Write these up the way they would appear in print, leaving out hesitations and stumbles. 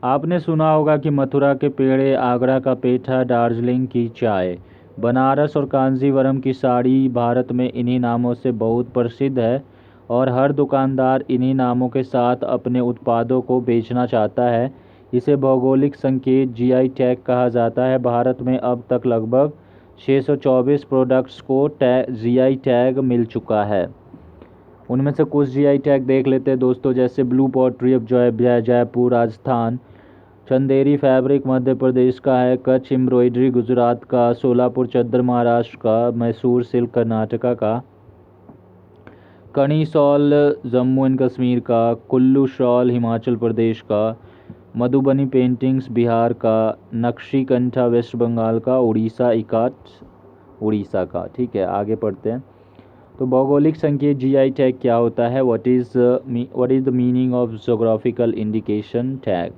आपने सुना होगा कि मथुरा के पेड़े, आगरा का पेठा, दार्जिलिंग की चाय, बनारस और कांजीवरम की साड़ी भारत में इन्हीं नामों से बहुत प्रसिद्ध है और हर दुकानदार इन्हीं नामों के साथ अपने उत्पादों को बेचना चाहता है। इसे भौगोलिक संकेत जीआई टैग कहा जाता है। भारत में अब तक लगभग 624 प्रोडक्ट्स को जीआई टैग मिल चुका है। उनमें से कुछ जीआई टैग देख लेते हैं दोस्तों, जैसे blue pottery of Jaipur Rajasthan, Chanderi fabric Madhya Pradesh का है, कच्छ एम्ब्रॉयडरी गुजरात का, सोलापुर चद्दर महाराष्ट्र का, मैसूर सिल्क कर्नाटका का, कणी शॉल जम्मू एंड कश्मीर का, कुल्लू शॉल हिमाचल प्रदेश का, मधुबनी पेंटिंग्स बिहार का, नक्शी कंठा वेस्ट बंगाल का, उड़ीसा इकाट उड़ीसा का। ठीक है, आगे पढ़ते हैं। तो भौगोलिक संकेत जीआई टैग क्या होता है? What is the meaning of geographical indication tag?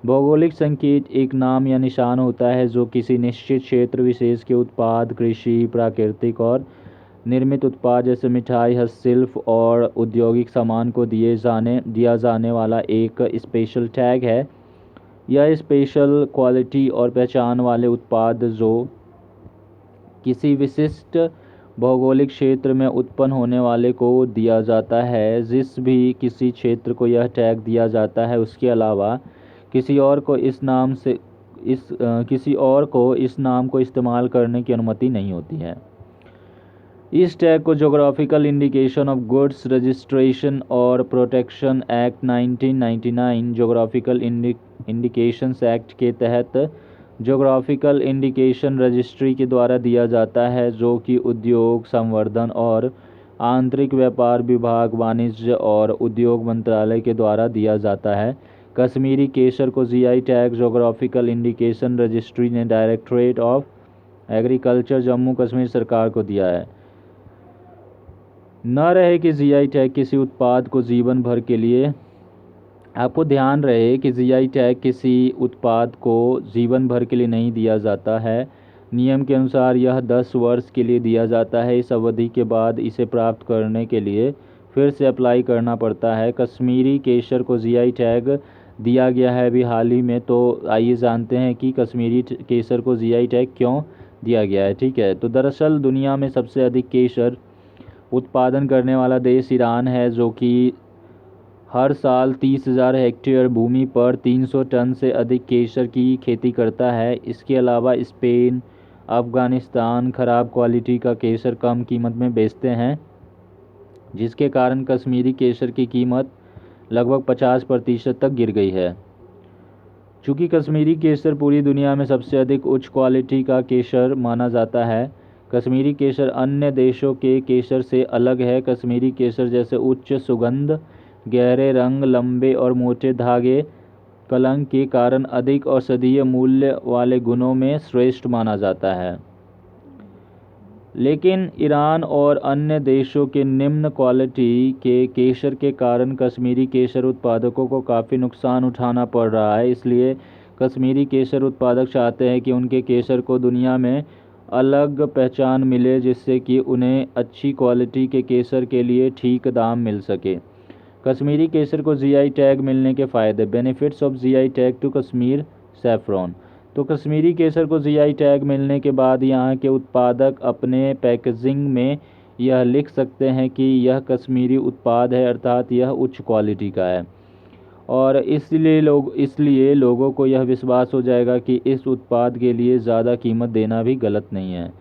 भौगोलिक संकेत एक नाम या निशान होता है जो किसी निश्चित क्षेत्र विशेष के उत्पाद, कृषि, प्राकृतिक और निर्मित उत्पाद जैसे मिठाई, हस्तशिल्प और औद्योगिक सामान को दिया जाने वाला एक स्पेशल टैग है। यह स्पेशल क्वालिटी और पहचान वाले उत्पाद जो किसी विशिष्ट भौगोलिक क्षेत्र में उत्पन्न होने वाले को दिया जाता है। जिस भी किसी क्षेत्र को यह टैग दिया जाता है उसके अलावा किसी और को इस नाम को इस्तेमाल करने की अनुमति नहीं होती है। इस टैग को geographical indication of goods registration और protection act 1999 geographical indications act के तहत ज्योग्राफिकल इंडिकेशन रजिस्ट्री के द्वारा दिया जाता है, जो कि उद्योग, संवर्धन और आंतरिक व्यापार विभाग, वाणिज्य और उद्योग मंत्रालय के द्वारा दिया जाता है। कश्मीरी केसर को GI tag geographical indication registry ने directorate of agriculture Jammu Kashmir सरकार को दिया है। न रहे कि जीआई टैग किसी उत्पाद को जीवन भर के लिए आपको ध्यान रहे कि जीआई टैग किसी उत्पाद को जीवन भर के लिए नहीं दिया जाता है। नियम के अनुसार यह 10 वर्ष के लिए दिया जाता है। इस अवधि के बाद इसे प्राप्त करने के लिए फिर से अप्लाई करना पड़ता है। कश्मीरी केसर को जीआई टैग दिया गया है अभी हाल ही में, तो आइए जानते हैं कि कश्मीरी केसर को जीआई टैग क्यों दिया गया है। ठीक है, तो दरअसल दुनिया में सबसे अधिक केसर उत्पादन करने वाला देश ईरान है, जो कि हर साल 30,000 हेक्टेयर भूमि पर 300 टन से अधिक केसर की खेती करता है। इसके अलावा स्पेन, अफ़गानिस्तान खराब क्वालिटी का केसर कम कीमत में बेचते हैं, जिसके कारण कश्मीरी केसर की कीमत लगभग 50% तक गिर गई है। चूँकि कश्मीरी केसर पूरी दुनिया में सबसे अधिक उच्च क्वालिटी का केसर माना जाता है, कश्मीरी केसर अन्य देशों के केसर से अलग है। कश्मीरी केसर जैसे उच्च सुगंध, गहरे रंग, लंबे और मोटे धागे कलंक के कारण अधिक औषधीय मूल्य वाले गुणों में श्रेष्ठ माना जाता है। लेकिन ईरान और अन्य देशों के निम्न क्वालिटी के केसर के कारण कश्मीरी केसर उत्पादकों को काफ़ी नुकसान उठाना पड़ रहा है। इसलिए कश्मीरी केसर उत्पादक चाहते हैं कि उनके केसर को दुनिया में अलग पहचान मिले, जिससे कि उन्हें अच्छी क्वालिटी के केसर के लिए ठीक दाम मिल सके। कश्मीरी केसर को जीआई टैग मिलने के फ़ायदे। Benefits of GI tag to Kashmir saffron. तो कश्मीरी केसर को जीआई टैग मिलने के बाद यहाँ के उत्पादक अपने पैकेजिंग में यह लिख सकते हैं कि यह कश्मीरी उत्पाद है, अर्थात यह उच्च क्वालिटी का है, और इसलिए लोगों को यह विश्वास हो जाएगा कि इस उत्पाद के लिए ज़्यादा कीमत देना भी गलत नहीं है।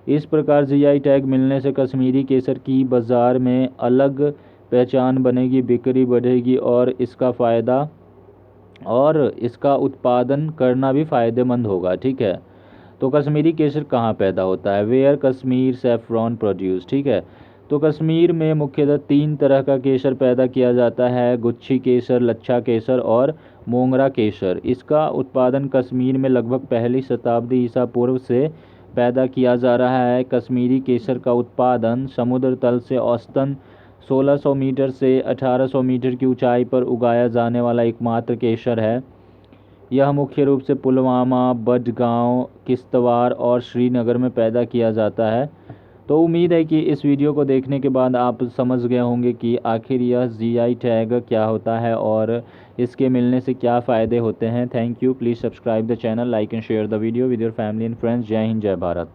इस प्रकार जीआई टैग मिलने से कश्मीरी केसर की बाज़ार में अलग पहचान बनेगी, बिक्री बढ़ेगी और इसका उत्पादन करना भी फ़ायदेमंद होगा। ठीक है, तो कश्मीरी केसर कहाँ पैदा होता है? Where Kashmir saffron produce. ठीक है, तो कश्मीर में मुख्यतः 3 तरह का केसर पैदा किया जाता है: गुच्छी केसर, लच्छा केसर और मोंगरा केसर। इसका उत्पादन कश्मीर में लगभग पहली शताब्दी ईसा पूर्व से पैदा किया जा रहा है। कश्मीरी केसर का उत्पादन समुद्र तल से औसतन 1600 मीटर से 1800 मीटर की ऊंचाई पर उगाया जाने वाला एकमात्र केसर है। यह मुख्य रूप से पुलवामा, बडगांव, किश्तवाड़ और श्रीनगर में पैदा किया जाता है। तो तो उम्मीद है कि इस वीडियो को देखने के बाद आप समझ गए होंगे कि आखिर यह जीआई टैग क्या होता है और इसके मिलने से क्या फ़ायदे होते हैं। Thank you. Please subscribe the channel, like and share the video with your family and friends. जय हिंद, जय भारत।